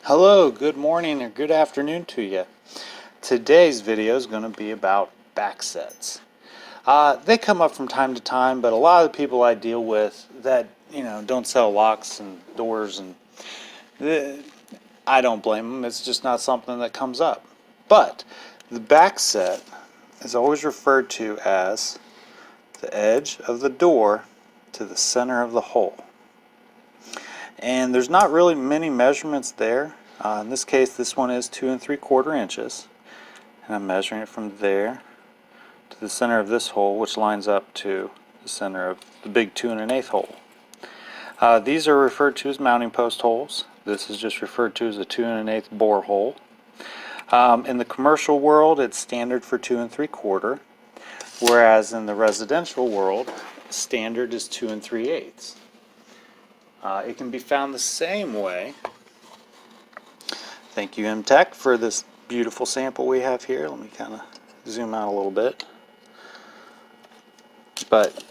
Hello, good morning or good afternoon to you. Today's video is going to be about backsets. They come up from time to time, but a lot of the people I deal with that don't sell locks and doors, and I don't blame them. It's just not something that comes up. But the backset is always referred to as the edge of the door to the center of the hole. And there's not really many measurements there. In this case, this one is 2 3/4 inches, and I'm measuring it from there to the center of this hole, which lines up to the center of the big 2 1/8 hole. These are referred to as mounting post holes. This is just referred to as a 2 1/8 bore hole. In the commercial world, it's standard for 2 3/4, whereas in the residential world, standard is 2 3/8. It can be found the same way. Thank you, MTech, for this beautiful sample we have here. Let me kind of zoom out a little bit. But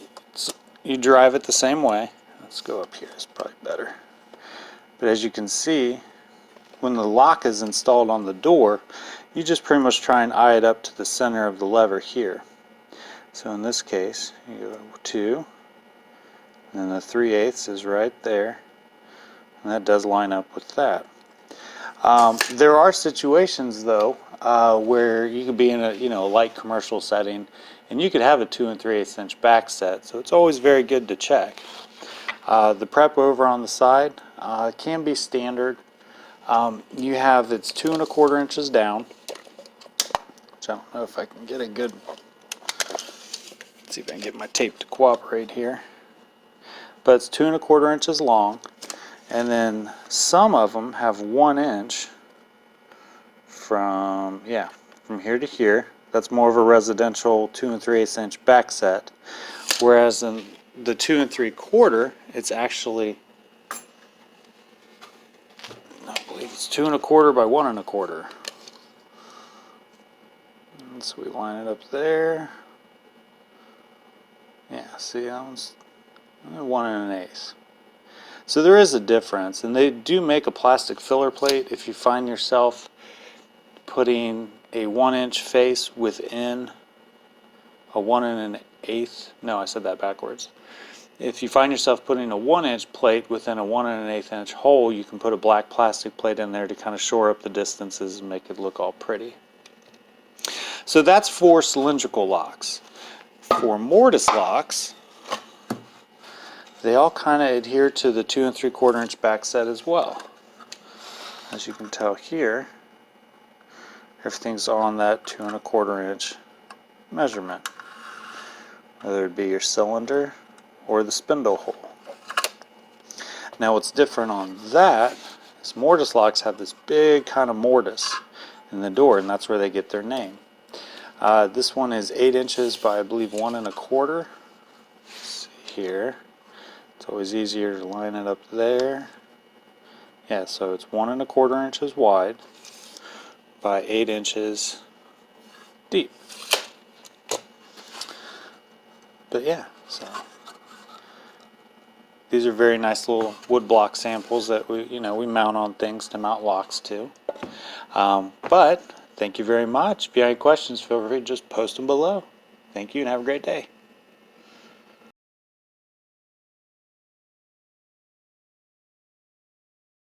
you drive it the same way. Let's go up here, it's probably better. But as you can see, when the lock is installed on the door, you just pretty much try and eye it up to the center of the lever here. So in this case, you go 2, and then the 3/8 is right there, and that does line up with that. There are situations though where you could be in a light commercial setting, and you could have a 2 3/8 inch back set. So it's always very good to check. The prep over on the side can be standard. You have it's 2 1/4 inches down, which I don't know if I can get a good. Let's see if I can get my tape to cooperate here. But it's 2 1/4 inches long, and then some of them have 1 inch from here to here. That's more of a residential 2 3/8 inch back set, whereas in the 2 3/4, it's actually, I believe it's 2 1/4 by 1 1/4. And so we line it up there. Yeah, see, that one's 1 1/8. So there is a difference, and they do make a plastic filler plate if you find yourself putting a 1 inch face within a 1 1/8. No, I said that backwards. If you find yourself putting a 1 inch plate within a 1 1/8 inch hole, you can put a black plastic plate in there to kind of shore up the distances and make it look all pretty. So that's for cylindrical locks. For mortise locks, they all kind of adhere to the 2 3/4 inch back set as well. As you can tell here, everything's on that 2 1/4 inch measurement, whether it be your cylinder or the spindle hole. Now what's different on that is mortise locks have this big kind of mortise in the door, and that's where they get their name. This one is 8 inches by, I believe, 1 1/4. Let's see here. It's always easier to line it up there. Yeah, so it's 1 1/4 inches wide by 8 inches deep. But yeah, so these are very nice little wood block samples that we mount on things to mount locks to. But thank you very much. If you have any questions, feel free to just post them below. Thank you and have a great day.